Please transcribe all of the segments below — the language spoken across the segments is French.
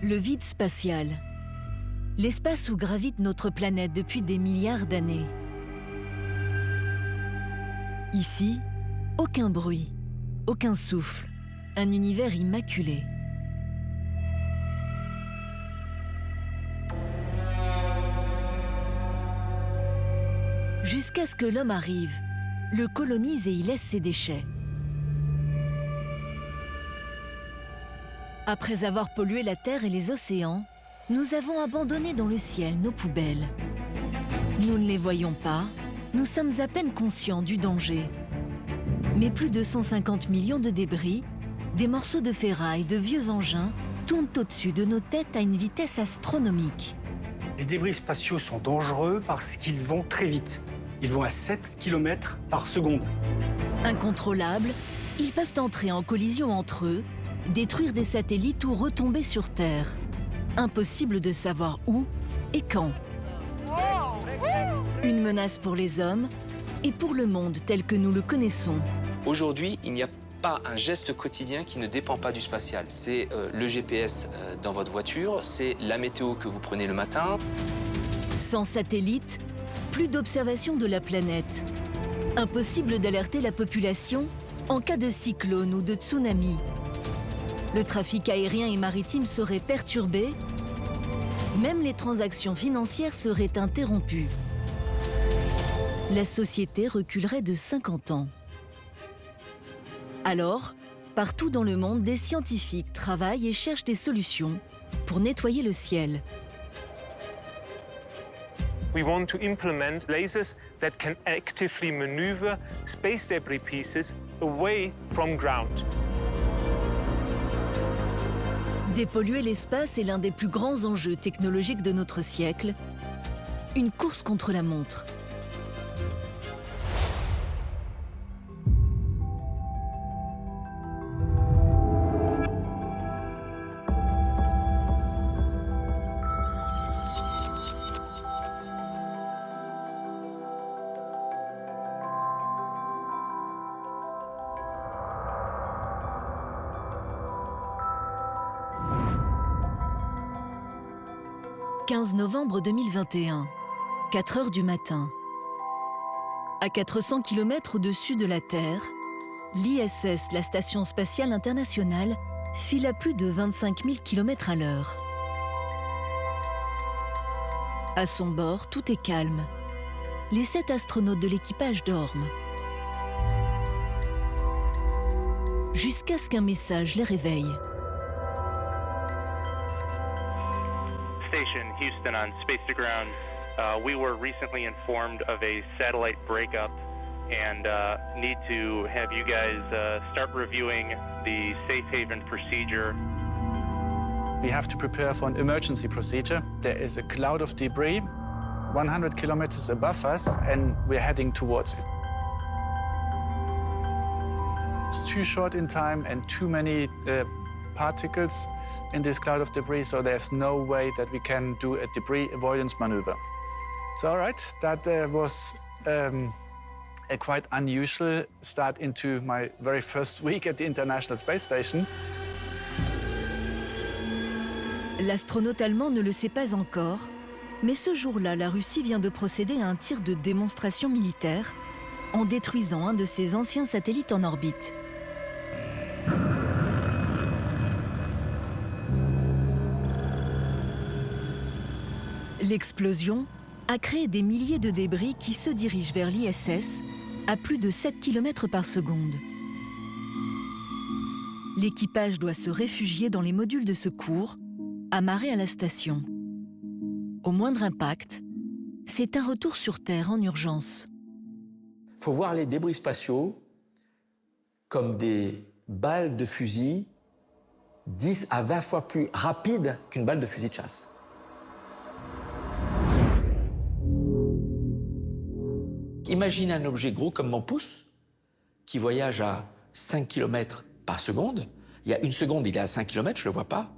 Le vide spatial. L'espace où gravite notre planète depuis des milliards d'années. Ici, aucun bruit, aucun souffle, un univers immaculé. Jusqu'à ce que l'homme arrive, le colonise et y laisse ses déchets. Après avoir pollué la Terre et les océans, nous avons abandonné dans le ciel nos poubelles. Nous ne les voyons pas, nous sommes à peine conscients du danger. Mais plus de 150 millions de débris, des morceaux de ferraille, de vieux engins, tournent au-dessus de nos têtes à une vitesse astronomique. Les débris spatiaux sont dangereux parce qu'ils vont très vite. Ils vont à 7 km par seconde. Incontrôlables, ils peuvent entrer en collision entre eux, détruire des satellites ou retomber sur Terre. Impossible de savoir où et quand. Une menace pour les hommes et pour le monde tel que nous le connaissons. Aujourd'hui, il n'y a pas un geste quotidien qui ne dépend pas du spatial. C'est le GPS dans votre voiture, c'est la météo que vous prenez le matin. Sans satellite, plus d'observation de la planète. Impossible d'alerter la population en cas de cyclone ou de tsunami. Le trafic aérien et maritime serait perturbé. Même les transactions financières seraient interrompues. La société reculerait de 50 ans. Alors, partout dans le monde, des scientifiques travaillent et cherchent des solutions pour nettoyer le ciel. We want to implement lasers that can actively maneuver space debris pieces away from ground. Dépolluer l'espace est l'un des plus grands enjeux technologiques de notre siècle. Une course contre la montre. « 15 novembre 2021, 4 heures du matin. À 400 km au-dessus de la Terre, l'ISS, la Station spatiale internationale, file à plus de 25 000 km à l'heure. À son bord, tout est calme. Les 7 astronautes de l'équipage dorment. Jusqu'à ce qu'un message les réveille. Station, Houston on Space to Ground. We were recently informed of a satellite breakup and need to have you guys start reviewing the safe haven procedure. We have to prepare for an emergency procedure. There is a cloud of debris 100 kilometers above us and we're heading towards it. It's too short in time and too many particles in this cloud of debris, so there's no way that we can do a debris avoidance maneuver. So, all right, that was a quite unusual start into my very first week at the International Space Station. L'astronaute allemand ne le sait pas encore, mais ce jour-là, la Russie vient de procéder à un tir de démonstration militaire en détruisant un de ses anciens satellites en orbite. L'explosion a créé des milliers de débris qui se dirigent vers l'ISS à plus de 7 km par seconde. L'équipage doit se réfugier dans les modules de secours, amarrés à la station. Au moindre impact, c'est un retour sur Terre en urgence. Il faut voir les débris spatiaux comme des balles de fusil 10 à 20 fois plus rapides qu'une balle de fusil de chasse. Imaginez un objet gros comme mon pouce qui voyage à 5 km par seconde. Il y a une seconde, il est à 5 km, je ne le vois pas.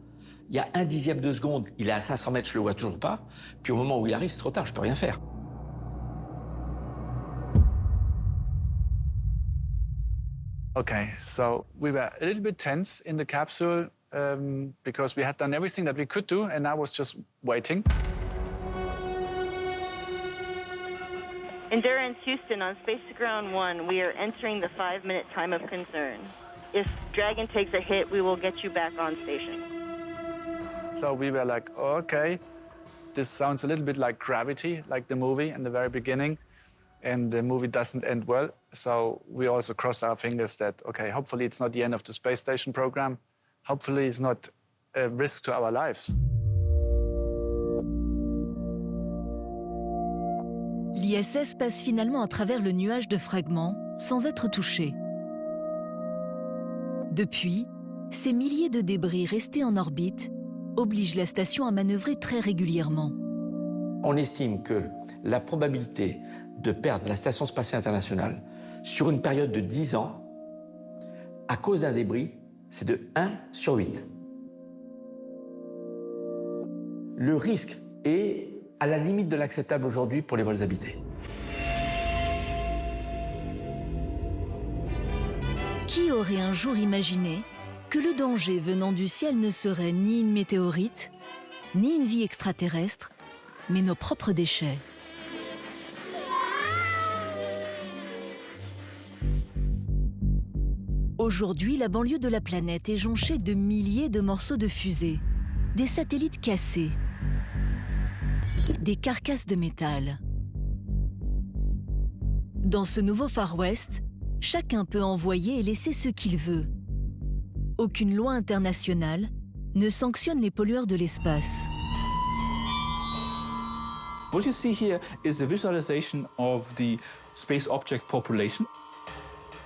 Il y a un dixième de seconde, il est à 500 mètres, je ne le vois toujours pas. Puis au moment où il arrive, c'est trop tard, je ne peux rien faire. Okay, so we were a little bit tense in the capsule because we had done everything that we could do, and I was just waiting. Endurance Houston, on Space to Ground 1, we are entering the 5-minute time of concern. If Dragon takes a hit, we will get you back on station. So we were like, oh, okay, this sounds a little bit like Gravity, like the movie in the very beginning, and the movie doesn't end well. So we also crossed our fingers that, okay, hopefully it's not the end of the space station program. Hopefully it's not a risk to our lives. L'ISS passe finalement à travers le nuage de fragments sans être touché. Depuis, ces milliers de débris restés en orbite obligent la station à manœuvrer très régulièrement. On estime que la probabilité de perdre la Station spatiale internationale sur une période de 10 ans, à cause d'un débris, c'est de 1 sur 8. Le risque est à la limite de l'acceptable aujourd'hui pour les vols habités. Qui aurait un jour imaginé que le danger venant du ciel ne serait ni une météorite, ni une vie extraterrestre, mais nos propres déchets? Aujourd'hui, la banlieue de la planète est jonchée de milliers de morceaux de fusées, des satellites cassés, des carcasses de métal. Dans ce nouveau Far West, chacun peut envoyer et laisser ce qu'il veut. Aucune loi internationale ne sanctionne les pollueurs de l'espace. What you see here is a visualization of the space object population.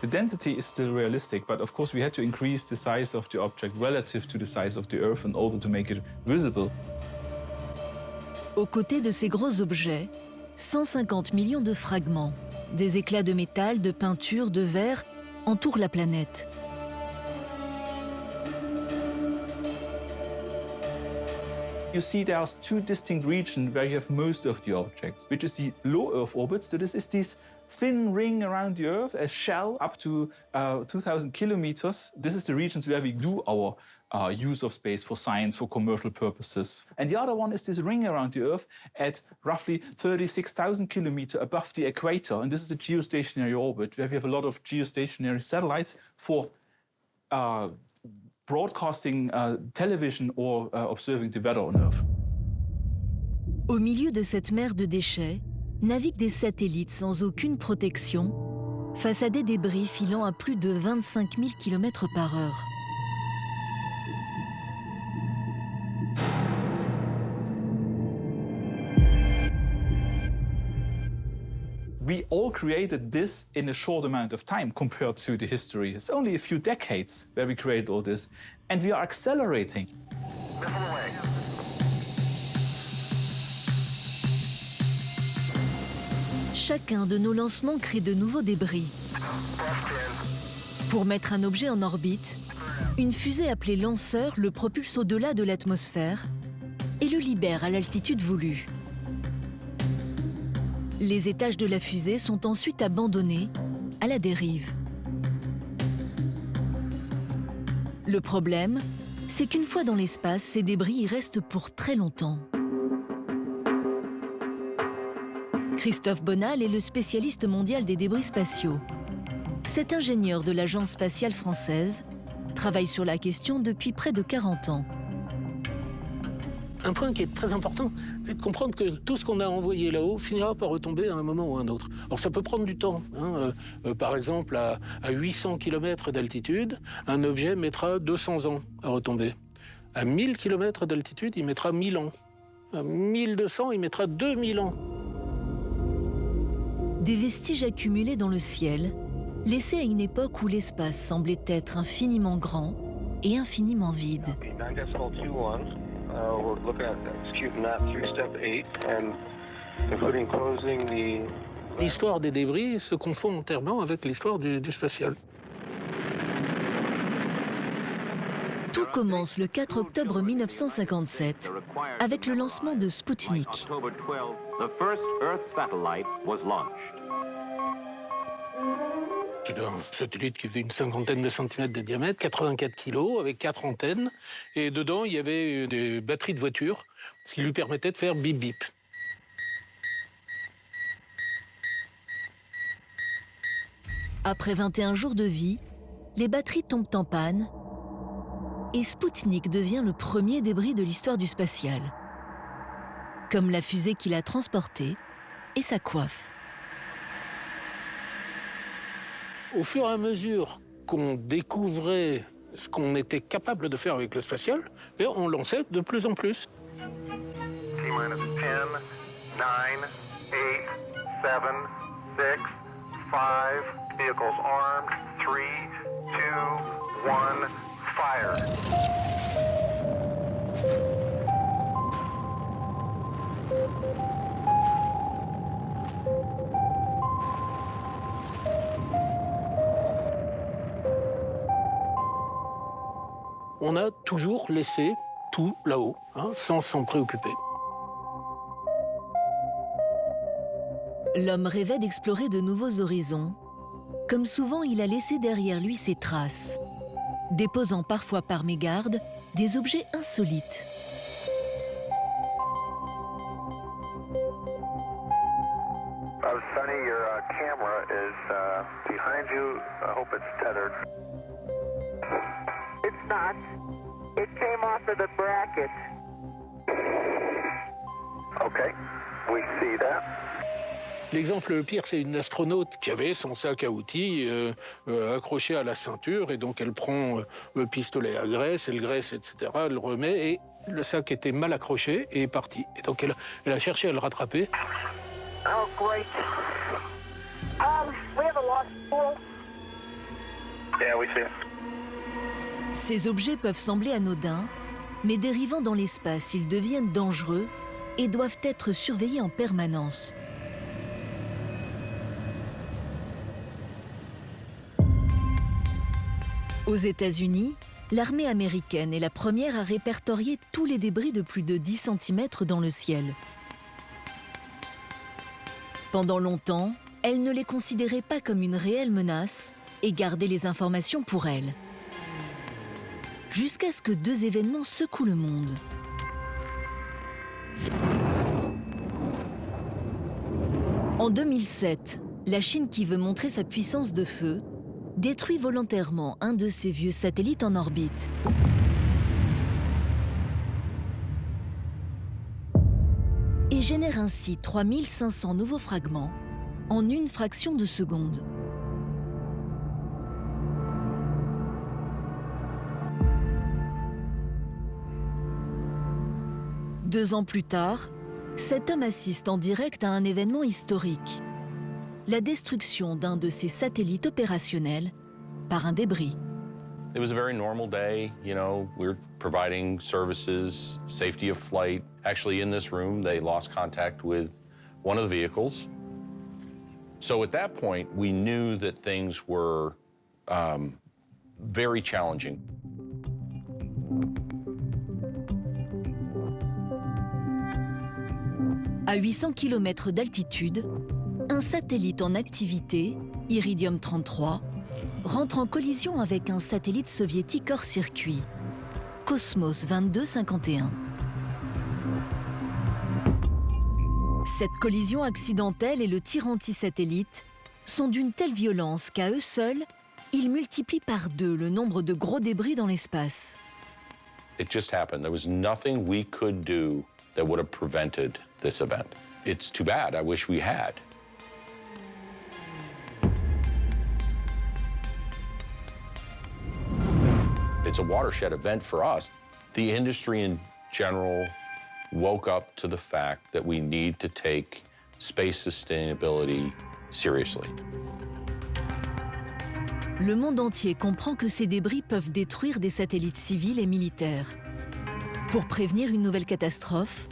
The density is still realistic, but of course we had to increase the size of the object relative to the size of the Earth in order to make it visible. Aux côtés de ces gros objets, 150 millions de fragments, des éclats de métal, de peinture, de verre, entourent la planète. You see there's two distinct regions where you have most of the objects, which is the low Earth orbit. So this is this thin ring around the Earth, a shell up to 2,000 kilometers. This is the regions where we do our use of space for science, for commercial purposes. And the other one is this ring around the Earth at roughly 36,000 kilometers above the equator. And this is a geostationary orbit where we have a lot of geostationary satellites for broadcasting television or observing the weather on Earth. Au milieu de cette mer de déchets, naviguent des satellites sans aucune protection face à des débris filant à plus de 25 000 km/h. We all created this in a short amount of time compared to the history. It's only a few decades where we created all this, and we are accelerating. Chacun de nos lancements crée de nouveaux débris. Pour mettre un objet en orbite, une fusée appelée lanceur le propulse au-delà de l'atmosphère et le libère à l'altitude voulue. Les étages de la fusée sont ensuite abandonnés à la dérive. Le problème, c'est qu'une fois dans l'espace, ces débris y restent pour très longtemps. Christophe Bonal est le spécialiste mondial des débris spatiaux. Cet ingénieur de l'Agence spatiale française travaille sur la question depuis près de 40 ans. Un point qui est très important, c'est de comprendre que tout ce qu'on a envoyé là-haut finira par retomber à un moment ou à un autre. Alors ça peut prendre du temps. Par exemple, à 800 km d'altitude, un objet mettra 200 ans à retomber. À 1000 km d'altitude, il mettra 1000 ans. À 1200, il mettra 2000 ans. Des vestiges accumulés dans le ciel, laissés à une époque où l'espace semblait être infiniment grand et infiniment vide. L'histoire des débris se confond entièrement avec l'histoire du spatial. Tout commence le 4 octobre 1957 avec le lancement de Sputnik. qui est un satellite qui faisait une cinquantaine de centimètres de diamètre, 84 kilos, avec 4 antennes. Et dedans, il y avait des batteries de voiture, ce qui lui permettait de faire bip-bip. Après 21 jours de vie, les batteries tombent en panne et Spoutnik devient le premier débris de l'histoire du spatial. Comme la fusée qui l'a transporté et sa coiffe. Au fur et à mesure qu'on découvrait ce qu'on était capable de faire avec le spatial, et on lançait de plus en plus. T-minus 10, 9, 8, 7, 6, 5, vehicles armed, 3, 2, 1, fire. On a toujours laissé tout là-haut, sans s'en préoccuper. L'homme rêvait d'explorer de nouveaux horizons. Comme souvent, il a laissé derrière lui ses traces, déposant parfois par mégarde des objets insolites. Sonny, your camera is behind you. I hope it's tethered. It's not. It came off of the bracket. Okay, we see that. L'exemple le pire, c'est une astronaute qui avait son sac à outils accroché à la ceinture, et donc elle prend le pistolet à graisse, elle graisse, etc., elle le remet, et le sac était mal accroché et est parti. Et donc elle a cherché à le rattraper. Oh, great. We have a lost spool. Yeah, we see it. Ces objets peuvent sembler anodins, mais dérivant dans l'espace, ils deviennent dangereux et doivent être surveillés en permanence. Aux États-Unis, l'armée américaine est la première à répertorier tous les débris de plus de 10 cm dans le ciel. Pendant longtemps, elle ne les considérait pas comme une réelle menace et gardait les informations pour elle. Jusqu'à ce que 2 événements secouent le monde. En 2007, la Chine, qui veut montrer sa puissance de feu, détruit volontairement un de ses vieux satellites en orbite. Et génère ainsi 3500 nouveaux fragments en une fraction de seconde. Deux ans plus tard, cet homme assiste en direct à un événement historique. La destruction d'un de ses satellites opérationnels par un débris. It was a very normal day, you know, we're providing services, safety of flight. Actually, in this room, they lost contact with one of the vehicles. So at that point, we knew that things were very challenging. À 800 km d'altitude, un satellite en activité, Iridium 33, rentre en collision avec un satellite soviétique hors circuit, Cosmos 2251. Cette collision accidentelle et le tir anti-satellite sont d'une telle violence qu'à eux seuls, ils multiplient par 2 le nombre de gros débris dans l'espace. It just happened. There was nothing we could do that would have prevented this event. It's too bad. I wish we had. It's a watershed event for us. The industry in general woke up to the fact that we need to take space sustainability seriously. Le monde entier comprend que ces débris peuvent détruire des satellites civils et militaires. Pour prévenir une nouvelle catastrophe,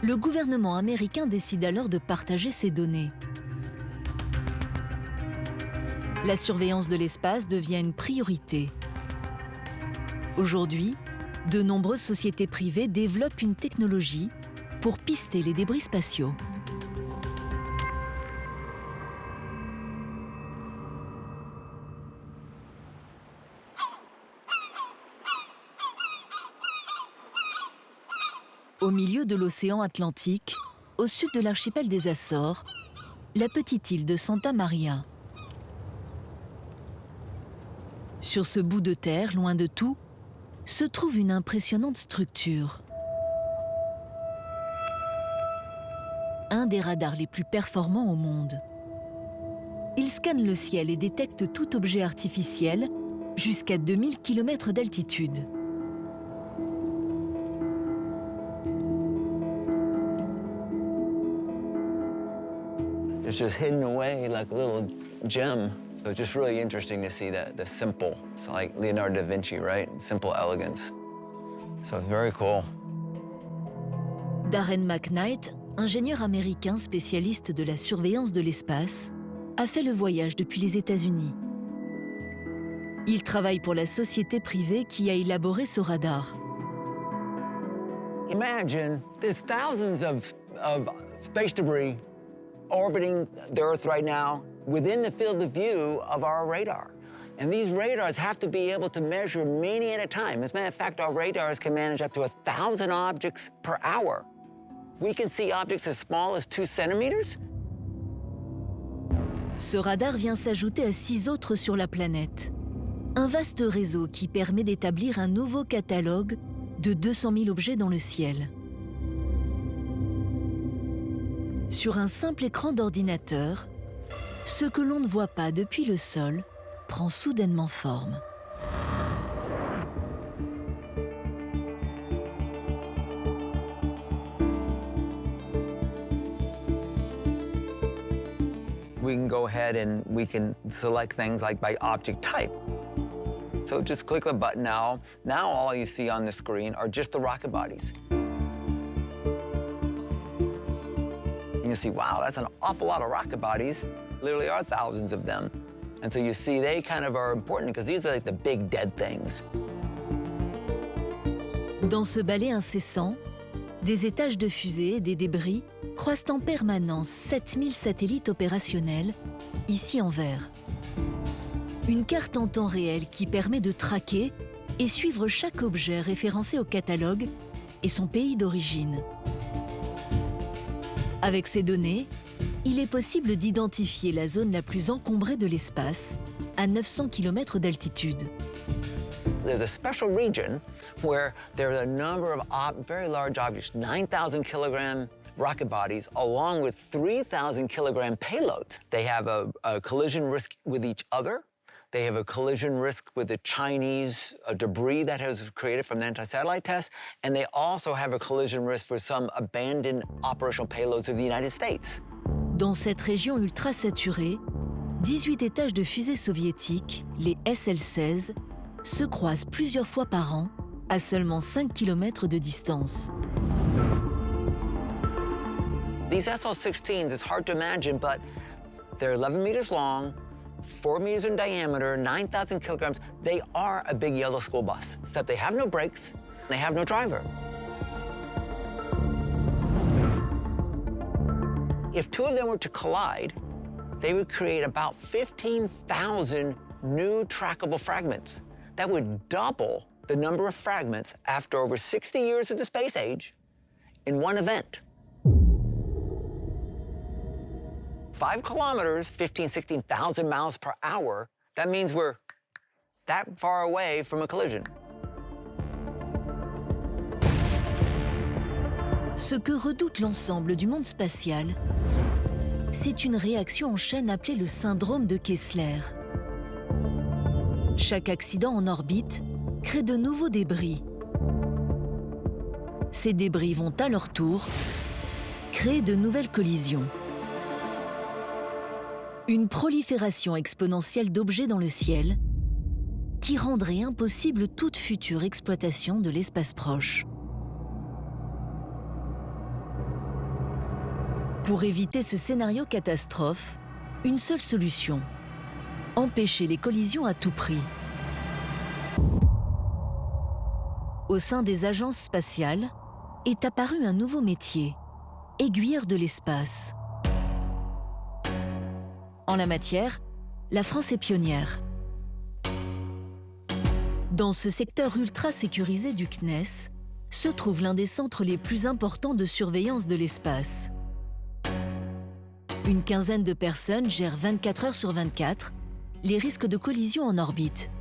le gouvernement américain décide alors de partager ces données. La surveillance de l'espace devient une priorité. Aujourd'hui, de nombreuses sociétés privées développent une technologie pour pister les débris spatiaux. Au milieu de l'océan Atlantique, au sud de l'archipel des Açores, la petite île de Santa Maria. Sur ce bout de terre, loin de tout, se trouve une impressionnante structure. Un des radars les plus performants au monde. Il scanne le ciel et détecte tout objet artificiel jusqu'à 2000 km d'altitude. It's just hidden away like a little gem. So it's just really interesting to see the simple. It's like Leonardo da Vinci, right? Simple elegance. So it's very cool. Darren McKnight, ingénieur américain spécialiste de la surveillance de l'espace, a fait le voyage depuis les États-Unis. Il travaille pour la société privée qui a élaboré ce radar. Imagine there's thousands of space debris orbiting the Earth right now within the field of view of our radar. And these radars have to be able to measure many at a time. As a matter of fact, our radars can manage up to 1,000 objects per hour. We can see objects as small as 2 centimeters. Ce radar vient s'ajouter à 6 autres sur la planète. Un vaste réseau qui permet d'établir un nouveau catalogue de 200 000 objets dans le ciel. Sur un simple écran d'ordinateur, ce que l'on ne voit pas depuis le sol prend soudainement forme. We can go ahead and we can select things like by object type. So just click a button now. Now all you see on the screen are just the rocket bodies. You see, wow, that's an awful lot of rocket bodies. Literally are thousands of them. And so you see they kind of are important because these are like the big dead things. Dans ce balai incessant, des étages de fusées et des débris croisent en permanence 7000 satellites opérationnels, ici en vert. Une carte en temps réel qui permet de traquer et suivre chaque objet référencé au catalogue et son pays d'origine. Avec ces données, il est possible d'identifier la zone la plus encombrée de l'espace, à 900 km d'altitude. There's a special region where there are a number of very large objects, 9,000 kilogram rocket bodies, along with 3,000 kilogram payloads. They have a collision risk with each other. They have a collision risk with the Chinese debris that was created from the anti-satellite test, and they also have a collision risk with some abandoned operational payloads of the United States. Dans cette région ultra saturée, 18 étages de fusées soviétiques, les SL-16, se croisent plusieurs fois par an, à seulement 5 km de distance. These SL-16s, it's hard to imagine, but they're 11 meters long, 4 meters in diameter, 9,000 kilograms. They are a big yellow school bus, except they have no brakes, they have no driver. If two of them were to collide, they would create about 15,000 new trackable fragments. That would double the number of fragments after over 60 years of the space age in one event. 5 kilometers, 16,000 miles per hour, that means we're that far away from a collision. Ce que redoute l'ensemble du monde spatial, c'est une réaction en chaîne appelée le syndrome de Kessler. Chaque accident en orbite crée de nouveaux débris. Ces débris vont à leur tour créer de nouvelles collisions. Une prolifération exponentielle d'objets dans le ciel qui rendrait impossible toute future exploitation de l'espace proche. Pour éviter ce scénario catastrophe, une seule solution: empêcher les collisions à tout prix. Au sein des agences spatiales est apparu un nouveau métier, aiguilleur de l'espace. En la matière, la France est pionnière. Dans ce secteur ultra sécurisé du CNES, se trouve l'un des centres les plus importants de surveillance de l'espace. Une quinzaine de personnes gèrent 24 heures sur 24 les risques de collision en orbite.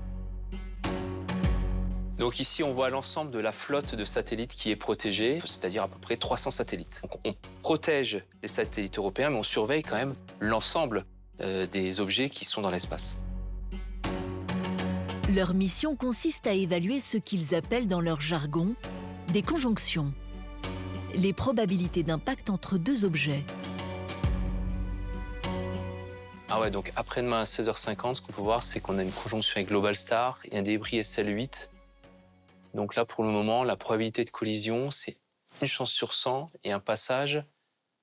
Donc ici, on voit l'ensemble de la flotte de satellites qui est protégée, c'est-à-dire à peu près 300 satellites. Donc on protège les satellites européens, mais on surveille quand même l'ensemble des objets qui sont dans l'espace. Leur mission consiste à évaluer ce qu'ils appellent dans leur jargon des conjonctions, les probabilités d'impact entre deux objets. Ah ouais, donc après-demain à 16h50, ce qu'on peut voir, c'est qu'on a une conjonction avec Globalstar et un débris SL8. Donc là, pour le moment, la probabilité de collision, c'est 1 chance sur 100 et un passage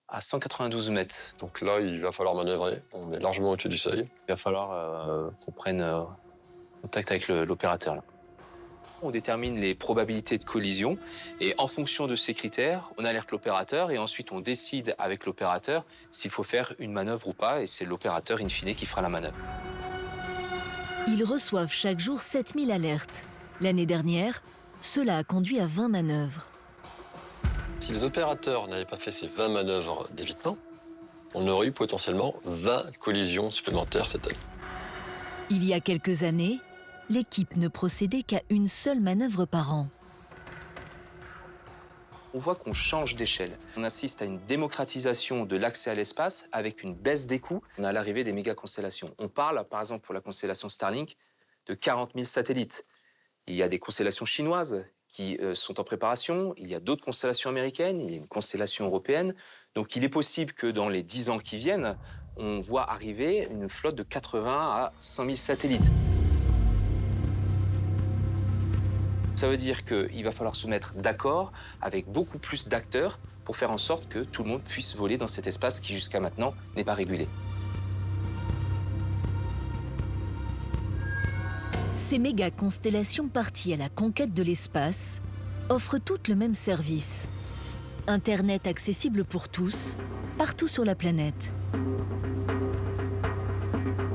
à 192 mètres. Donc là, il va falloir manœuvrer. On est largement au-dessus du seuil. Il va falloir qu'on prenne contact avec l'opérateur. On détermine les probabilités de collision et en fonction de ces critères, on alerte l'opérateur et ensuite on décide avec l'opérateur s'il faut faire une manœuvre ou pas et c'est l'opérateur in fine qui fera la manœuvre. Ils reçoivent chaque jour 7000 alertes. L'année dernière, cela a conduit à 20 manœuvres. Si les opérateurs n'avaient pas fait ces 20 manœuvres d'évitement, on aurait eu potentiellement 20 collisions supplémentaires cette année. Il y a quelques années, l'équipe ne procédait qu'à une seule manœuvre par an. On voit qu'on change d'échelle. On assiste à une démocratisation de l'accès à l'espace avec une baisse des coûts. On a l'arrivée des méga-constellations. On parle, par exemple, pour la constellation Starlink, de 40 000 satellites. Il y a des constellations chinoises qui sont en préparation. Il y a d'autres constellations américaines. Il y a une constellation européenne. Donc il est possible que dans les 10 ans qui viennent, on voit arriver une flotte de 80 à 100 000 satellites. Ça veut dire qu'il va falloir se mettre d'accord avec beaucoup plus d'acteurs pour faire en sorte que tout le monde puisse voler dans cet espace qui, jusqu'à maintenant, n'est pas régulé. Ces méga-constellations parties à la conquête de l'espace offrent toutes le même service. Internet accessible pour tous, partout sur la planète.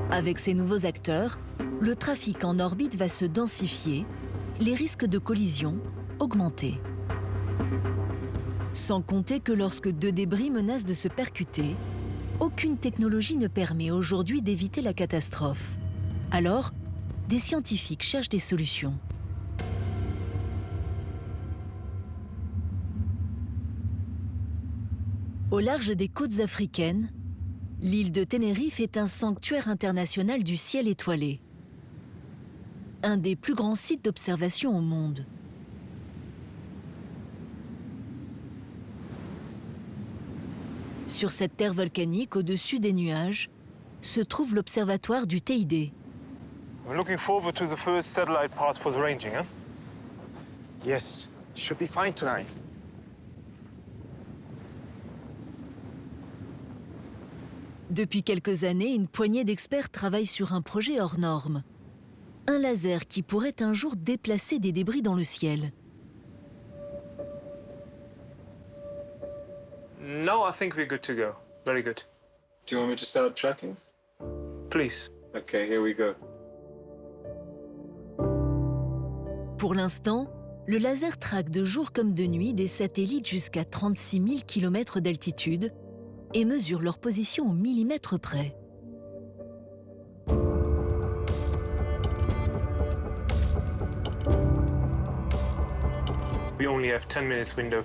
Avec ces nouveaux acteurs, le trafic en orbite va se densifier, les risques de collision augmenter. Sans compter que lorsque deux débris menacent de se percuter, aucune technologie ne permet aujourd'hui d'éviter la catastrophe. Alors, des scientifiques cherchent des solutions. Au large des côtes africaines, l'île de Tenerife est un sanctuaire international du ciel étoilé. Un des plus grands sites d'observation au monde. Sur cette terre volcanique au-dessus des nuages, se trouve l'observatoire du TID. We're looking forward to the first satellite pass for the ranging, huh? Yes, should be fine tonight. Depuis quelques années, une poignée d'experts travaille sur un projet hors norme. Un laser qui pourrait un jour déplacer des débris dans le ciel. No, I think we're good to go. Very good. Do you want me to start tracking? Please. Okay, here we go. Pour l'instant, le laser traque de jour comme de nuit des satellites jusqu'à 36 000 km d'altitude et mesure leur position au millimètre près. We only have 10 minutes window.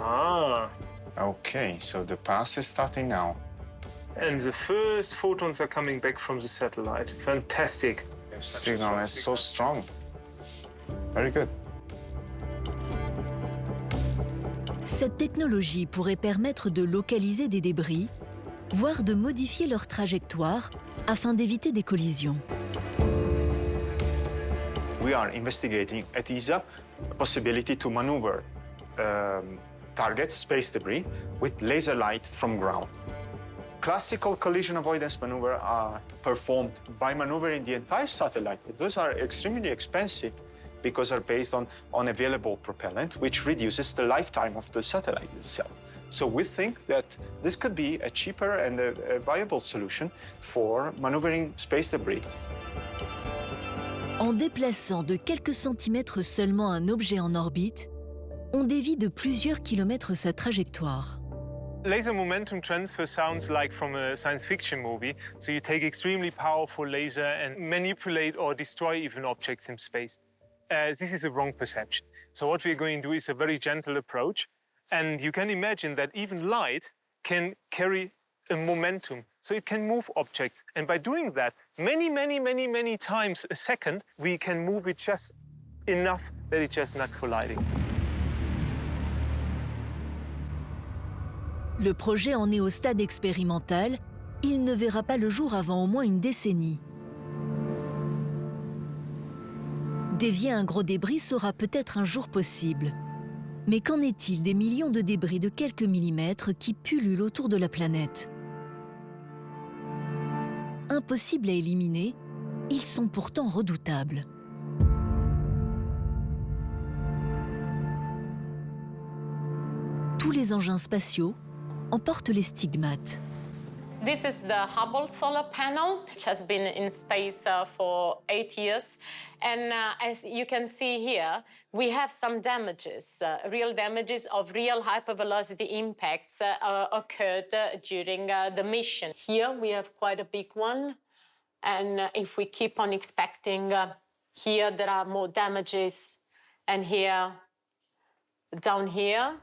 Ah. Okay, so the pass is starting now. And the first photons are coming back from the satellite. Fantastic. Signal is so strong. Very good. Cette technologie pourrait permettre de localiser des débris, voire de modifier leur trajectoire afin d'éviter des collisions. We are investigating at ESA a possibility to maneuver target space debris with laser light from ground. Classical collision avoidance maneuvers are performed by maneuvering the entire satellite. Those are extremely expensive because they're based on available propellant, which reduces the lifetime of the satellite itself. So we think that this could be a cheaper and a viable solution for maneuvering space debris. En déplaçant de quelques centimètres seulement un objet en orbite, on dévie de plusieurs kilomètres sa trajectoire. Laser momentum transfer sounds like from a science fiction movie. So you take extremely powerful laser and manipulate or destroy even objects in space. This is a wrong perception. So what we're going to do is a very gentle approach. And you can imagine that even light can carry a momentum. So it can move objects. And by doing that many times a second, we can move it just enough that it's just not colliding. Le projet en est au stade expérimental. Il ne verra pas le jour avant au moins une décennie. Dévier un gros débris sera peut-être un jour possible. Mais qu'en est-il des millions de débris de quelques millimètres qui pullulent autour de la planète? Impossibles à éliminer, ils sont pourtant redoutables. Tous les engins spatiaux emportent les stigmates. This is the Hubble solar panel, which has been in space for 8 years. And as you can see here, we have some damages, real damages of real hypervelocity impacts occurred during the mission. Here we have quite a big one. And if we keep on expecting, here there are more damages. And here, down here.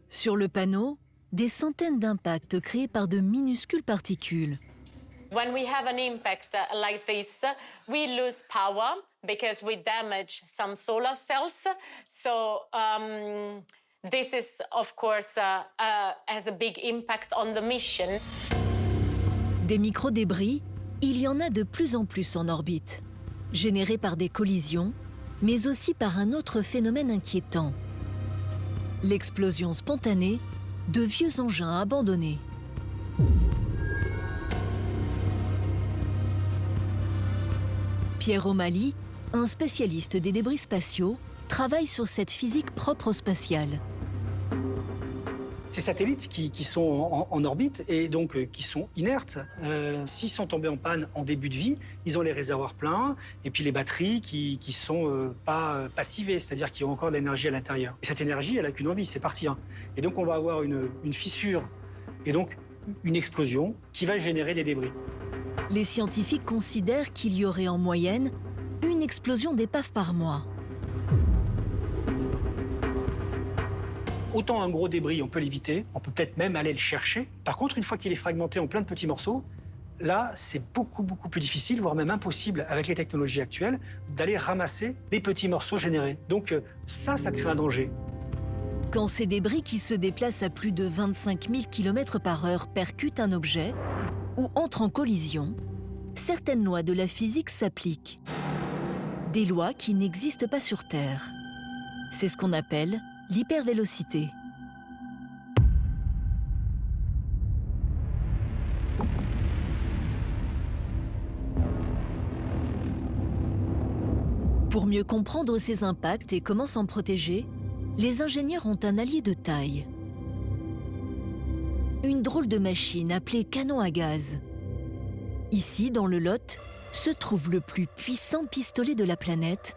Sur le panneau, des centaines d'impacts créés par de minuscules particules. When we have an impact like this, we lose power because we damage some solar cells. So this is, of course, has a big impact on the mission. Des micro-débris, il y en a de plus en plus en orbite, générés par des collisions, mais aussi par un autre phénomène inquiétant. L'explosion spontanée de vieux engins abandonnés. Pierre O'Malley, un spécialiste des débris spatiaux, travaille sur cette physique propre au spatial. Ces satellites qui sont en orbite et donc qui sont inertes, s'ils sont tombés en panne en début de vie, ils ont les réservoirs pleins et puis les batteries qui sont pas passivées, c'est-à-dire qui ont encore de l'énergie à l'intérieur. Et cette énergie, elle a qu'une envie, c'est partir. Et donc on va avoir une fissure et donc une explosion qui va générer des débris. Les scientifiques considèrent qu'il y aurait en moyenne une explosion d'épave par mois. Autant un gros débris, on peut l'éviter, on peut peut-être même aller le chercher. Par contre, une fois qu'il est fragmenté en plein de petits morceaux, là, c'est beaucoup plus difficile, voire même impossible, avec les technologies actuelles, d'aller ramasser les petits morceaux générés. Donc ça crée un danger. Quand ces débris qui se déplacent à plus de 25 000 km/h percutent un objet ou entrent en collision, certaines lois de la physique s'appliquent. Des lois qui n'existent pas sur Terre. C'est ce qu'on appelle l'hypervélocité. Pour mieux comprendre ces impacts et comment s'en protéger, les ingénieurs ont un allié de taille. Une drôle de machine appelée canon à gaz. Ici, dans le Lot, se trouve le plus puissant pistolet de la planète,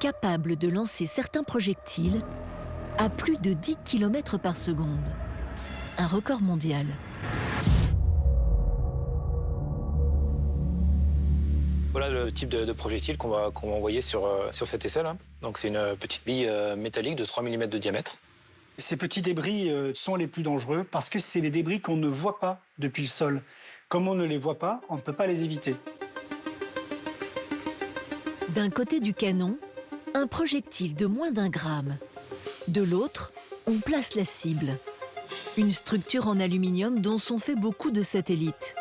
capable de lancer certains projectiles à plus de 10 km par seconde. Un record mondial. Voilà le type de projectile qu'on va envoyer sur cet essai-là. Donc c'est une petite bille métallique de 3 mm de diamètre. Ces petits débris sont les plus dangereux parce que c'est les débris qu'on ne voit pas depuis le sol. Comme on ne les voit pas, on ne peut pas les éviter. D'un côté du canon, un projectile de moins d'1 gramme. De l'autre, on place la cible. Une structure en aluminium dont sont faits beaucoup de satellites.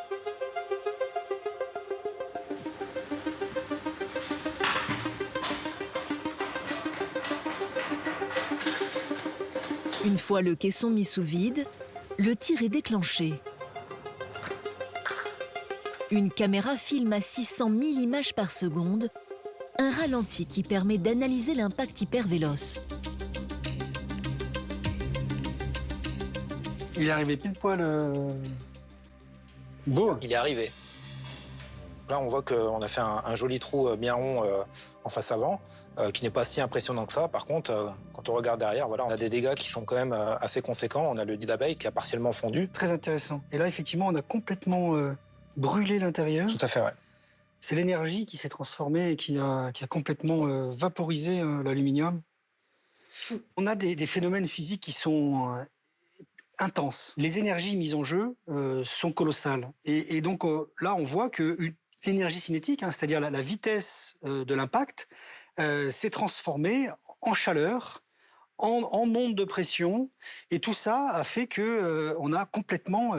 Une fois le caisson mis sous vide, le tir est déclenché. Une caméra filme à 600 000 images par seconde, un ralenti qui permet d'analyser l'impact hypervéloce. Il est arrivé pile poil. Beau. Il est arrivé. Là, on voit qu'on a fait un joli trou bien rond en face avant, qui n'est pas si impressionnant que ça. Par contre, quand on regarde derrière, voilà, on a des dégâts qui sont quand même assez conséquents. On a le nid d'abeille qui a partiellement fondu. Très intéressant. Et là, effectivement, on a complètement brûlé l'intérieur. Tout à fait, ouais. C'est l'énergie qui s'est transformée et qui a complètement vaporisé l'aluminium. On a des phénomènes physiques qui sont intenses. Les énergies mises en jeu sont colossales. Et donc là, on voit que l'énergie cinétique, c'est-à-dire la vitesse de l'impact, s'est transformée en chaleur, en onde de pression. Et tout ça a fait qu'on a complètement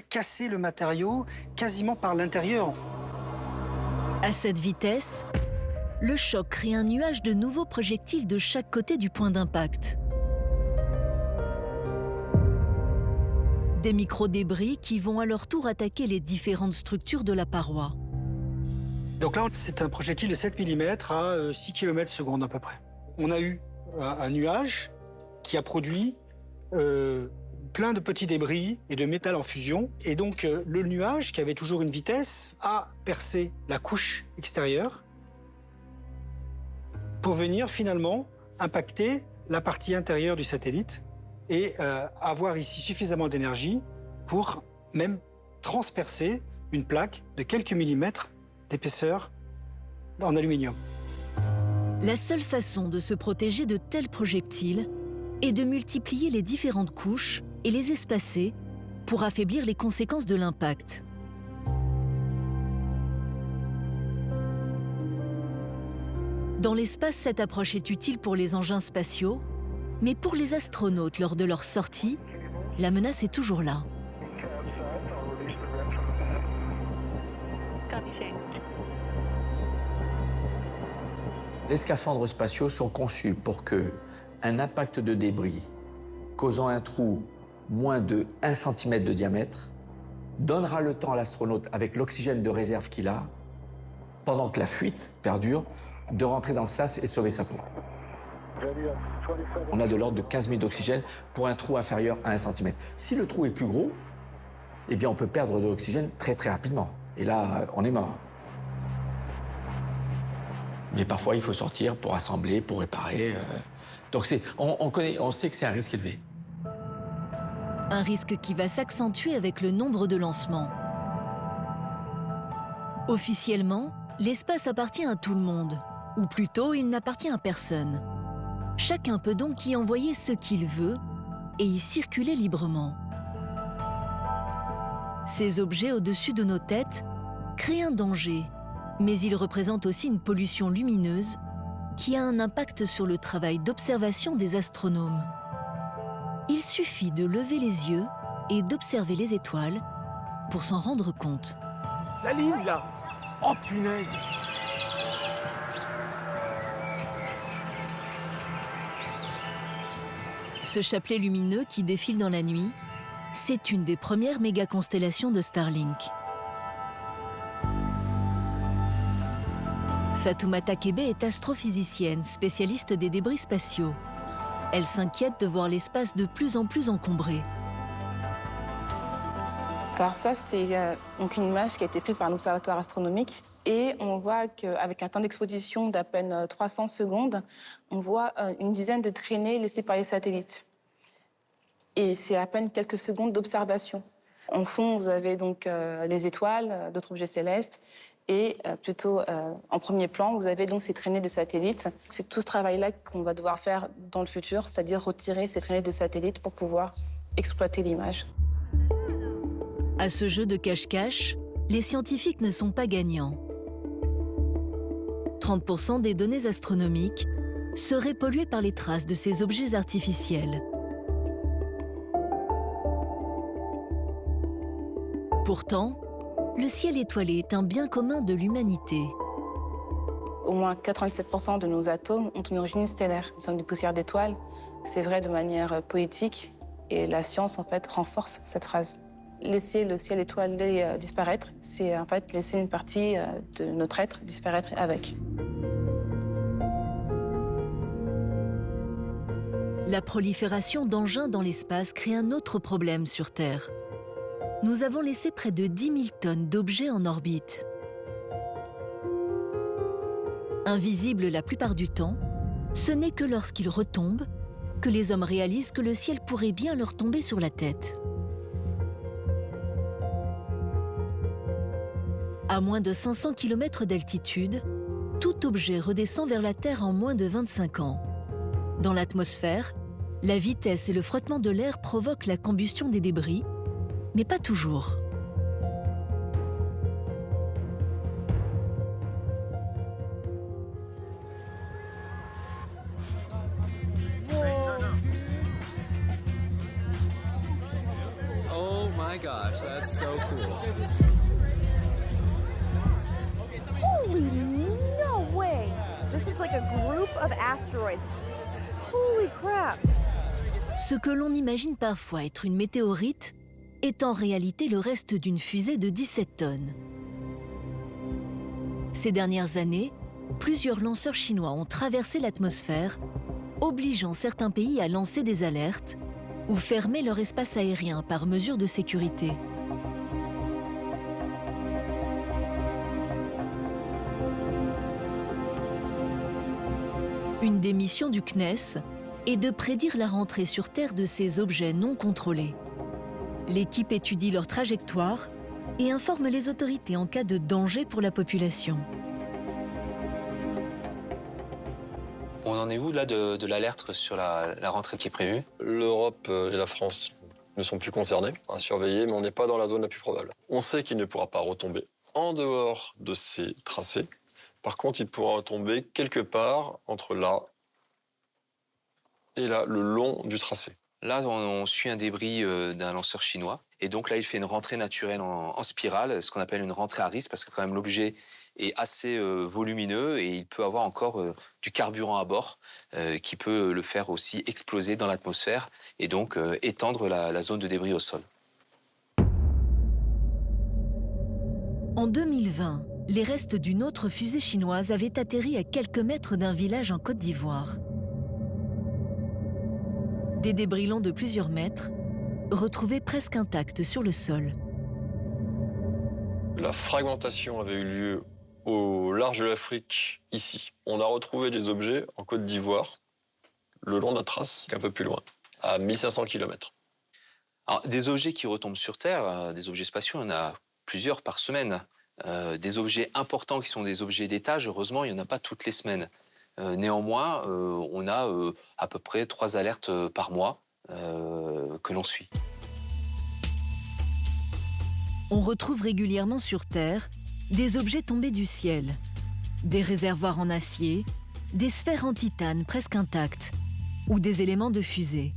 cassé le matériau quasiment par l'intérieur. À cette vitesse, le choc crée un nuage de nouveaux projectiles de chaque côté du point d'impact. Des micro-débris qui vont à leur tour attaquer les différentes structures de la paroi. Donc là, c'est un projectile de 7 mm à 6 km/s à peu près. On a eu un nuage qui a produit plein de petits débris et de métal en fusion. Et donc, le nuage, qui avait toujours une vitesse, a percé la couche extérieure pour venir finalement impacter la partie intérieure du satellite et avoir ici suffisamment d'énergie pour même transpercer une plaque de quelques millimètres d'épaisseur en aluminium. La seule façon de se protéger de tels projectiles est de multiplier les différentes couches et les espacer pour affaiblir les conséquences de l'impact. Dans l'espace, cette approche est utile pour les engins spatiaux, mais pour les astronautes lors de leur sortie, la menace est toujours là. Les scaphandres spatiaux sont conçus pour que un impact de débris causant un trou moins de 1 cm de diamètre donnera le temps à l'astronaute, avec l'oxygène de réserve qu'il a, pendant que la fuite perdure, de rentrer dans le sas et de sauver sa peau. On a de l'ordre de 15 000 d'oxygène pour un trou inférieur à 1 cm. Si le trou est plus gros, eh bien on peut perdre de l'oxygène très très rapidement. Et là, on est mort. Mais parfois, il faut sortir pour assembler, pour réparer. Donc on sait que c'est un risque élevé. Un risque qui va s'accentuer avec le nombre de lancements. Officiellement, l'espace appartient à tout le monde, ou plutôt, il n'appartient à personne. Chacun peut donc y envoyer ce qu'il veut et y circuler librement. Ces objets au-dessus de nos têtes créent un danger, mais ils représentent aussi une pollution lumineuse qui a un impact sur le travail d'observation des astronomes. Il suffit de lever les yeux et d'observer les étoiles pour s'en rendre compte. La ligne, là! Oh, punaise! Ce chapelet lumineux qui défile dans la nuit, c'est une des premières méga-constellations de Starlink. Fatoumata Kébé est astrophysicienne, spécialiste des débris spatiaux. Elle s'inquiète de voir l'espace de plus en plus encombré. Alors ça, c'est donc une image qui a été prise par un observatoire astronomique. Et on voit qu'avec un temps d'exposition d'à peine 300 secondes, on voit une dizaine de traînées laissées par les satellites. Et c'est à peine quelques secondes d'observation. En fond, vous avez donc les étoiles, d'autres objets célestes. Et plutôt en premier plan, vous avez donc ces traînées de satellites. C'est tout ce travail-là qu'on va devoir faire dans le futur, c'est-à-dire retirer ces traînées de satellites pour pouvoir exploiter l'image. À ce jeu de cache-cache, les scientifiques ne sont pas gagnants. 30% des données astronomiques seraient polluées par les traces de ces objets artificiels. Pourtant, le ciel étoilé est un bien commun de l'humanité. Au moins 97% de nos atomes ont une origine stellaire. Nous sommes des poussières d'étoiles. C'est vrai de manière poétique et la science, en fait, renforce cette phrase. Laisser le ciel étoilé disparaître, c'est en fait laisser une partie de notre être disparaître avec. La prolifération d'engins dans l'espace crée un autre problème sur Terre. Nous avons laissé près de 10 000 tonnes d'objets en orbite. Invisibles la plupart du temps, ce n'est que lorsqu'ils retombent que les hommes réalisent que le ciel pourrait bien leur tomber sur la tête. À moins de 500 km d'altitude, tout objet redescend vers la Terre en moins de 25 ans. Dans l'atmosphère, la vitesse et le frottement de l'air provoquent la combustion des débris, mais pas toujours. Oh my gosh, that's so cool. Holy no way! This is like a group of asteroids. Holy crap! Ce que l'on imagine parfois être une météorite est en réalité le reste d'une fusée de 17 tonnes. Ces dernières années, plusieurs lanceurs chinois ont traversé l'atmosphère, obligeant certains pays à lancer des alertes ou fermer leur espace aérien par mesure de sécurité. Une des missions du CNES est de prédire la rentrée sur Terre de ces objets non contrôlés. L'équipe étudie leur trajectoire et informe les autorités en cas de danger pour la population. On en est où là de l'alerte sur la rentrée qui est prévue? L'Europe et la France ne sont plus concernés à surveiller, mais on n'est pas dans la zone la plus probable. On sait qu'il ne pourra pas retomber en dehors de ces tracés. Par contre, il pourra retomber quelque part entre là et là, le long du tracé. Là, on suit un débris d'un lanceur chinois. Et donc là, il fait une rentrée naturelle en spirale, ce qu'on appelle une rentrée à risque, parce que quand même l'objet est assez volumineux et il peut avoir encore du carburant à bord qui peut le faire aussi exploser dans l'atmosphère et donc étendre la zone de débris au sol. En 2020, les restes d'une autre fusée chinoise avaient atterri à quelques mètres d'un village en Côte d'Ivoire. Des débris longs de plusieurs mètres, retrouvés presque intacts sur le sol. La fragmentation avait eu lieu au large de l'Afrique, ici. On a retrouvé des objets en Côte d'Ivoire, le long d'un trace, un peu plus loin, à 1500 km. Alors, des objets qui retombent sur Terre, des objets spatiaux, il y en a plusieurs par semaine. Des objets importants qui sont des objets d'étage, heureusement, il n'y en a pas toutes les semaines. Néanmoins, on a à peu près 3 alertes par mois que l'on suit. On retrouve régulièrement sur Terre des objets tombés du ciel, des réservoirs en acier, des sphères en titane presque intactes ou des éléments de fusée.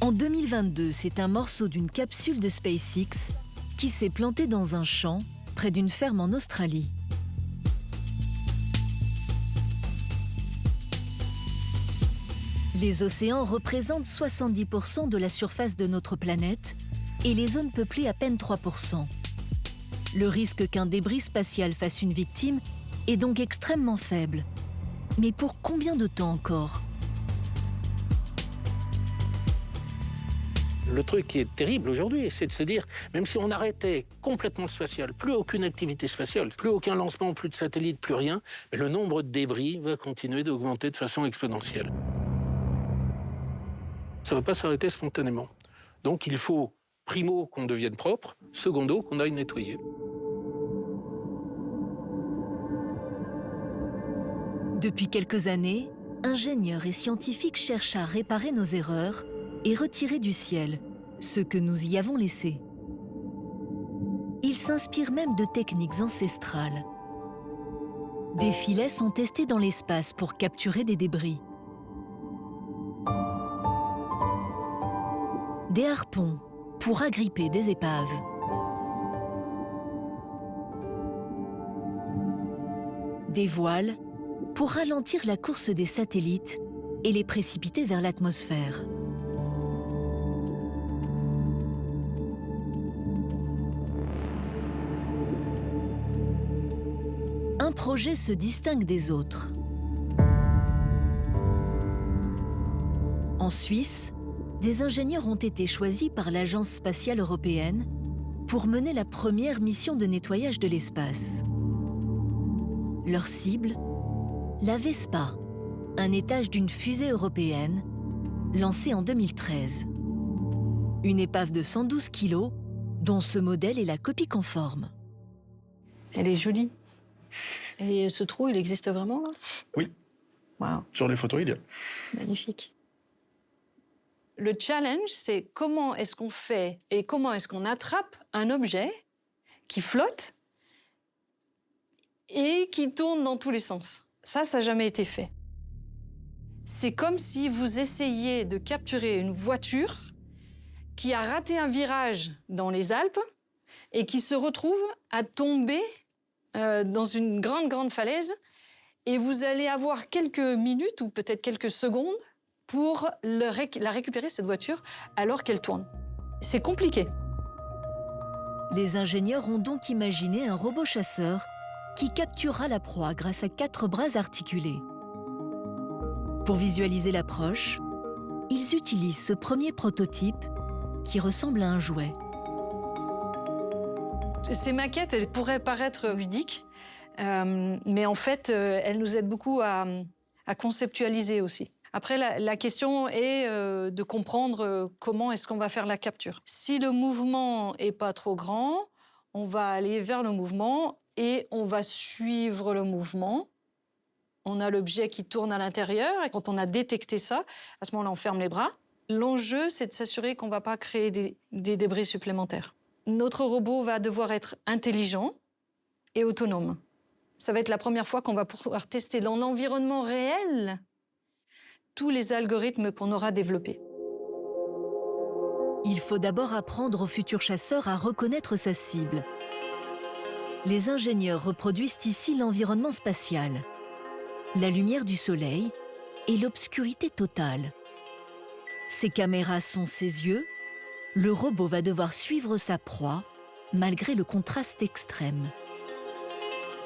En 2022, c'est un morceau d'une capsule de SpaceX qui s'est planté dans un champ près d'une ferme en Australie. Les océans représentent 70% de la surface de notre planète et les zones peuplées à peine 3%. Le risque qu'un débris spatial fasse une victime est donc extrêmement faible. Mais pour combien de temps encore ? Le truc qui est terrible aujourd'hui, c'est de se dire, même si on arrêtait complètement le spatial, plus aucune activité spatiale, plus aucun lancement, plus de satellites, plus rien, mais le nombre de débris va continuer d'augmenter de façon exponentielle. Ça ne va pas s'arrêter spontanément. Donc il faut, primo, qu'on devienne propre, secondo, qu'on aille nettoyer. Depuis quelques années, ingénieurs et scientifiques cherchent à réparer nos erreurs et retirer du ciel ce que nous y avons laissé. Ils s'inspirent même de techniques ancestrales. Des filets sont testés dans l'espace pour capturer des débris. Des harpons pour agripper des épaves. Des voiles pour ralentir la course des satellites et les précipiter vers l'atmosphère. Un projet se distingue des autres. En Suisse, des ingénieurs ont été choisis par l'Agence spatiale européenne pour mener la première mission de nettoyage de l'espace. Leur cible, La Vespa, un étage d'une fusée européenne, lancée en 2013. Une épave de 112 kilos, dont ce modèle est la copie conforme. Elle est jolie. Et ce trou, il existe vraiment, là? Oui. Wow. Sur les photos, il y a. Magnifique. Le challenge, c'est comment est-ce qu'on fait et comment est-ce qu'on attrape un objet qui flotte et qui tourne dans tous les sens. Ça n'a jamais été fait. C'est comme si vous essayiez de capturer une voiture qui a raté un virage dans les Alpes et qui se retrouve à tomber dans une grande falaise, et vous allez avoir quelques minutes ou peut-être quelques secondes pour la récupérer, cette voiture, alors qu'elle tourne. C'est compliqué. Les ingénieurs ont donc imaginé un robot chasseur qui capturera la proie grâce à 4 bras articulés. Pour visualiser l'approche, ils utilisent ce premier prototype qui ressemble à un jouet. Ces maquettes, elles pourraient paraître ludiques, mais en fait, elles nous aident beaucoup à conceptualiser aussi. Après, la question est de comprendre comment est-ce qu'on va faire la capture. Si le mouvement n'est pas trop grand, on va aller vers le mouvement et on va suivre le mouvement. On a l'objet qui tourne à l'intérieur et quand on a détecté ça, à ce moment-là, on ferme les bras. L'enjeu, c'est de s'assurer qu'on ne va pas créer des débris supplémentaires. Notre robot va devoir être intelligent et autonome. Ça va être la première fois qu'on va pouvoir tester dans l'environnement réel tous les algorithmes qu'on aura développés. Il faut d'abord apprendre au futur chasseur à reconnaître sa cible. Les ingénieurs reproduisent ici l'environnement spatial, la lumière du soleil et l'obscurité totale. Ses caméras sont ses yeux. Le robot va devoir suivre sa proie, malgré le contraste extrême.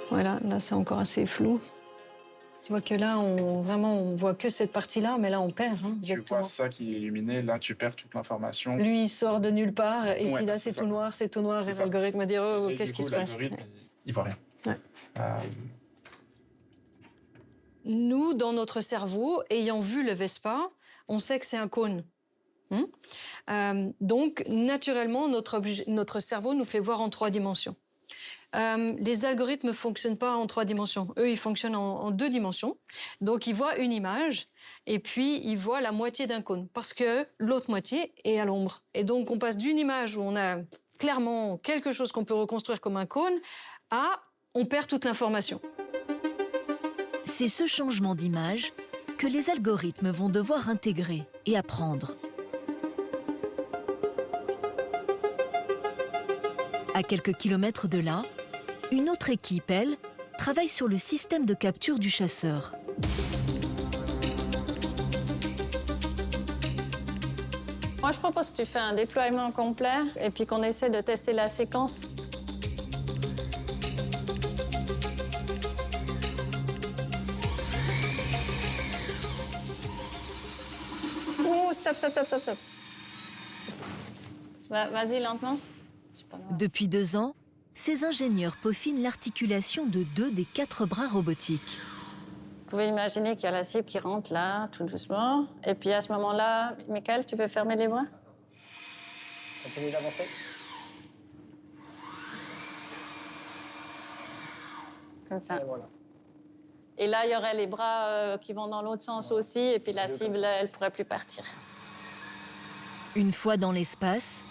Voilà, là c'est encore assez flou. Tu vois que là, on voit que cette partie-là, mais là on perd. Hein, tu vois ça qui est illuminé, là tu perds toute l'information. Lui, il sort de nulle part, et ouais, puis là c'est tout noir, et l'algorithme va dire oh, qu'est-ce qui se passe. Il voit rien. Ouais. Nous, dans notre cerveau, ayant vu le Vespa, on sait que c'est un cône. Donc, naturellement, notre cerveau nous fait voir en 3 dimensions. Les algorithmes ne fonctionnent pas en 3 dimensions. Eux, ils fonctionnent en 2 dimensions. Donc, ils voient une image et puis ils voient la moitié d'un cône parce que l'autre moitié est à l'ombre. Et donc, on passe d'une image où on a clairement quelque chose qu'on peut reconstruire comme un cône à on perd toute l'information. C'est ce changement d'image que les algorithmes vont devoir intégrer et apprendre. À quelques kilomètres de là, une autre équipe, elle, travaille sur le système de capture du chasseur. Moi, je propose que tu fais un déploiement complet et puis qu'on essaie de tester la séquence. Oh, stop. Vas-y, lentement. Depuis 2 ans, ces ingénieurs peaufinent l'articulation de 2 des 4 bras robotiques. Vous pouvez imaginer qu'il y a la cible qui rentre là, tout doucement. Et puis à ce moment-là, Michael, tu veux fermer les bras? Continue d'avancer. Comme ça. Et là, il y aurait les bras qui vont dans l'autre sens aussi. Et puis la cible, elle ne pourrait plus partir. Une fois dans l'espace,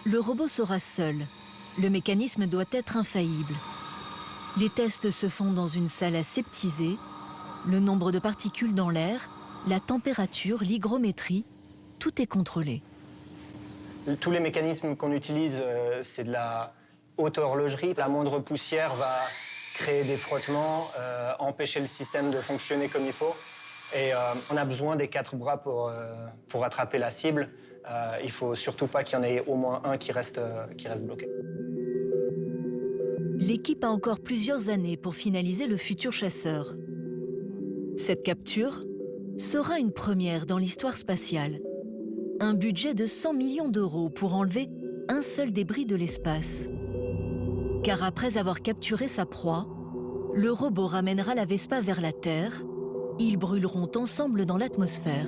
le robot sera seul. Le mécanisme doit être infaillible. Les tests se font dans une salle aseptisée. Le nombre de particules dans l'air, la température, l'hygrométrie, tout est contrôlé. Tous les mécanismes qu'on utilise, c'est de la haute horlogerie. La moindre poussière va créer des frottements, empêcher le système de fonctionner comme il faut. Et on a besoin des 4 bras pour attraper la cible. Il faut surtout pas qu'il y en ait au moins un qui reste bloqué. L'équipe a encore plusieurs années pour finaliser le futur chasseur. Cette capture sera une première dans l'histoire spatiale. Un budget de 100 millions d'euros pour enlever un seul débris de l'espace. Car après avoir capturé sa proie, le robot ramènera la Vespa vers la Terre. Ils brûleront ensemble dans l'atmosphère.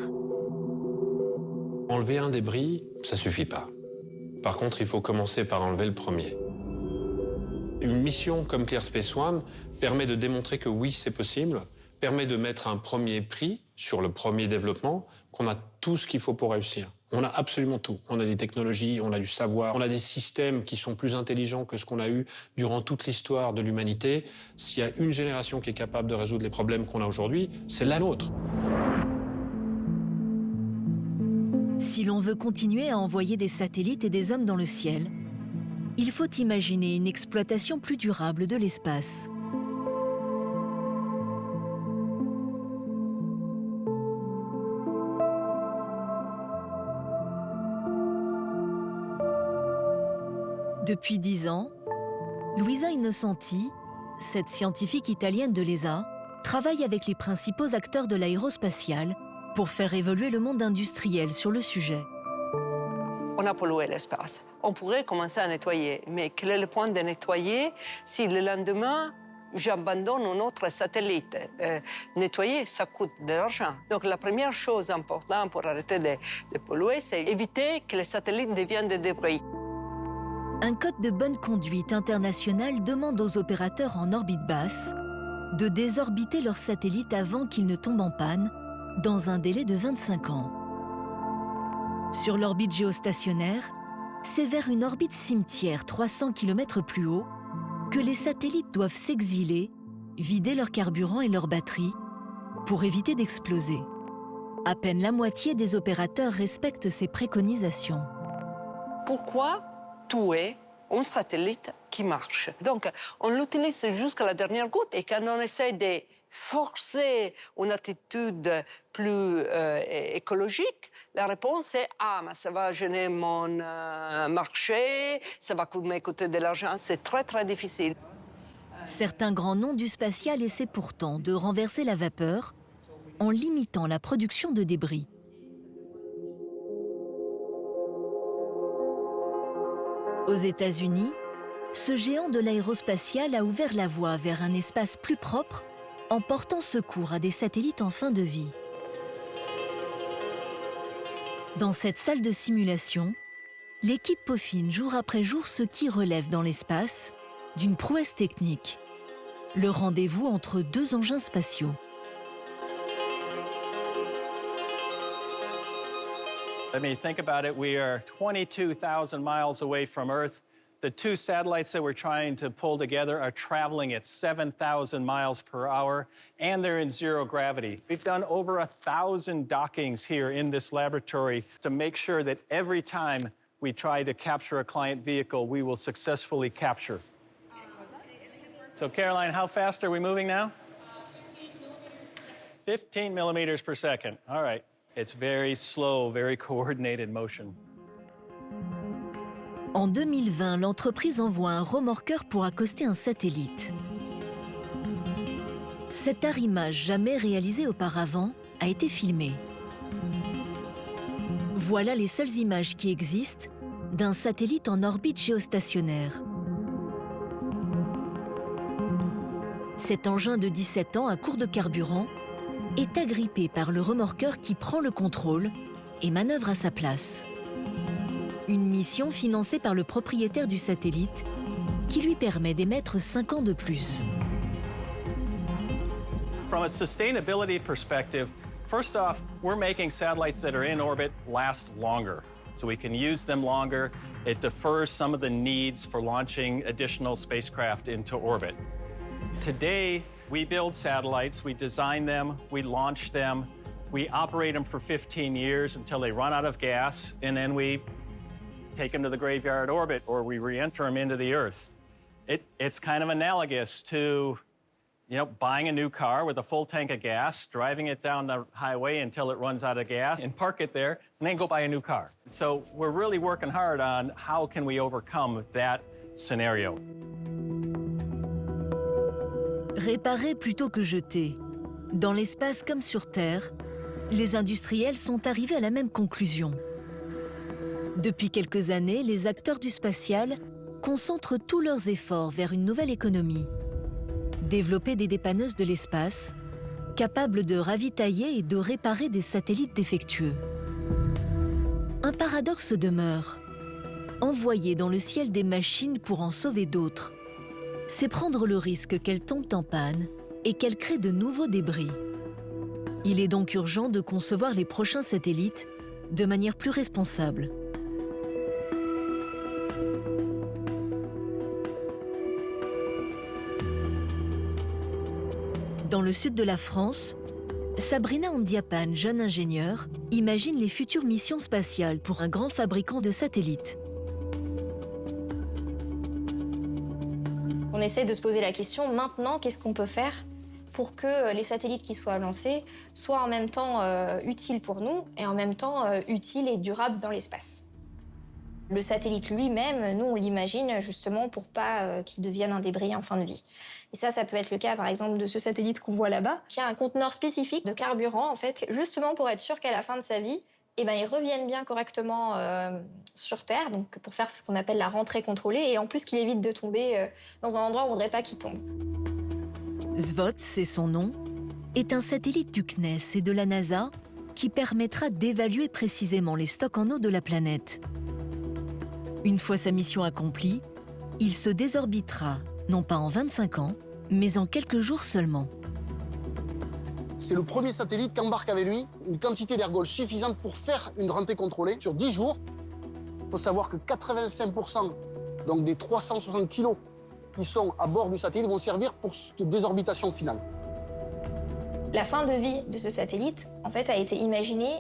Enlever un débris, ça suffit pas. Par contre, il faut commencer par enlever le premier. Une mission comme Clear Space One permet de démontrer que oui, c'est possible, permet de mettre un premier prix sur le premier développement, qu'on a tout ce qu'il faut pour réussir. On a absolument tout. On a des technologies, on a du savoir, on a des systèmes qui sont plus intelligents que ce qu'on a eu durant toute l'histoire de l'humanité. S'il y a une génération qui est capable de résoudre les problèmes qu'on a aujourd'hui, c'est la nôtre. Si l'on veut continuer à envoyer des satellites et des hommes dans le ciel, il faut imaginer une exploitation plus durable de l'espace. Depuis 10 ans, Luisa Innocenti, cette scientifique italienne de l'ESA, travaille avec les principaux acteurs de l'aérospatiale pour faire évoluer le monde industriel sur le sujet. On a pollué l'espace. On pourrait commencer à nettoyer, mais quel est le point de nettoyer si le lendemain, j'abandonne un autre satellite? Nettoyer, ça coûte de l'argent. Donc la première chose importante pour arrêter de polluer, c'est éviter que les satellites deviennent des débris. Un code de bonne conduite international demande aux opérateurs en orbite basse de désorbiter leurs satellites avant qu'ils ne tombent en panne, dans un délai de 25 ans. Sur l'orbite géostationnaire, c'est vers une orbite cimetière 300 km plus haut que les satellites doivent s'exiler, vider leur carburant et leur batterie pour éviter d'exploser. À peine la moitié des opérateurs respectent ces préconisations. Pourquoi tuer un satellite qui marche? Donc, on l'utilise jusqu'à la dernière goutte et quand on essaie de forcer une attitude plus écologique, la réponse est « Ah, mais ça va gêner mon marché, ça va me coûter de l'argent, c'est très, très difficile. » Certains grands noms du spatial essaient pourtant de renverser la vapeur en limitant la production de débris. Aux États-Unis, ce géant de l'aérospatial a ouvert la voie vers un espace plus propre en portant secours à des satellites en fin de vie. Dans cette salle de simulation, l'équipe peaufine jour après jour ce qui relève dans l'espace d'une prouesse technique, le rendez-vous entre deux engins spatiaux. I mean, think about it. We are 22,000 miles away from Earth. The two satellites that we're trying to pull together are traveling at 7,000 miles per hour, and they're in zero gravity. We've done over 1,000 dockings here in this laboratory to make sure that every time we try to capture a client vehicle, we will successfully capture. So, Caroline, how fast are we moving now? 15 millimeters per second. All right. It's very slow, very coordinated motion. En 2020, l'entreprise envoie un remorqueur pour accoster un satellite. Cet arrimage, jamais réalisé auparavant, a été filmé. Voilà les seules images qui existent d'un satellite en orbite géostationnaire. Cet engin de 17 ans à court de carburant est agrippé par le remorqueur qui prend le contrôle et manœuvre à sa place. Une mission financée par le propriétaire du satellite qui lui permet d'émettre 5 ans de plus. From a sustainability perspective, first off, we're making satellites that are in orbit last longer, so we can use them longer. It defers some of the needs for launching additional spacecraft into orbit. Today, we build satellites, we design them, we launch them, we operate them for 15 years until they run out of gas, and then we take them to the graveyard orbit or we re-enter them into the Earth. It's kind of analogous to, you know, buying a new car with a full tank of gas, driving it down the highway until it runs out of gas, and park it there, and then go buy a new car. So we're really working hard on how can we overcome that scenario. Réparer plutôt que jeter. Dans l'espace comme sur Terre, les industriels sont arrivés à la même conclusion. Depuis quelques années, les acteurs du spatial concentrent tous leurs efforts vers une nouvelle économie. développer des dépanneuses de l'espace, capables de ravitailler et de réparer des satellites défectueux. Un paradoxe demeure. Envoyer dans le ciel des machines pour en sauver d'autres, c'est prendre le risque qu'elles tombent en panne et qu'elles créent de nouveaux débris. Il est donc urgent de concevoir les prochains satellites de manière plus responsable. Dans le sud de la France, Sabrina Andiapane, jeune ingénieure, imagine les futures missions spatiales pour un grand fabricant de satellites. On essaie de se poser la question, maintenant, qu'est-ce qu'on peut faire pour que les satellites qui soient lancés soient en même temps utiles pour nous et en même temps utiles et durables dans l'espace. Le satellite lui-même, nous, on l'imagine justement pour pas qu'il devienne un débris en fin de vie. Et ça peut être le cas, par exemple, de ce satellite qu'on voit là-bas, qui a un conteneur spécifique de carburant, en fait, justement pour être sûr qu'à la fin de sa vie, il revienne bien correctement sur Terre, donc pour faire ce qu'on appelle la rentrée contrôlée, et en plus qu'il évite de tomber dans un endroit où on ne voudrait pas qu'il tombe. SVOT, c'est son nom, est un satellite du CNES et de la NASA qui permettra d'évaluer précisément les stocks en eau de la planète. Une fois sa mission accomplie, il se désorbitera, non pas en 25 ans, mais en quelques jours seulement. C'est le premier satellite qui embarque avec lui une quantité d'ergols suffisante pour faire une rentrée contrôlée sur 10 jours. Il faut savoir que 85% donc des 360 kilos qui sont à bord du satellite vont servir pour cette désorbitation finale. La fin de vie de ce satellite, en fait, a été imaginée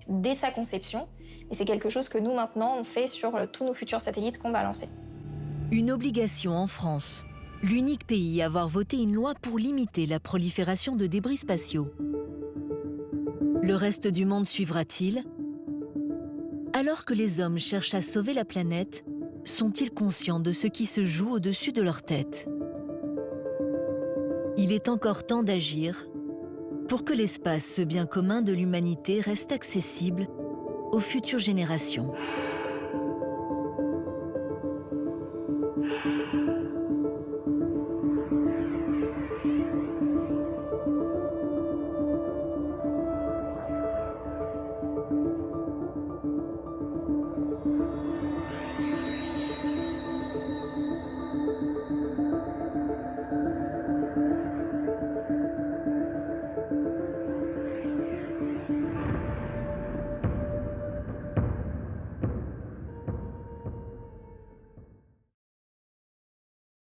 dès sa conception. Et c'est quelque chose que nous, maintenant, on fait sur tous nos futurs satellites qu'on va lancer. Une obligation en France, l'unique pays à avoir voté une loi pour limiter la prolifération de débris spatiaux. Le reste du monde suivra-t-il? Alors que les hommes cherchent à sauver la planète, sont-ils conscients de ce qui se joue au-dessus de leur tête? Il est encore temps d'agir pour que l'espace, ce bien commun de l'humanité, reste accessible aux futures générations.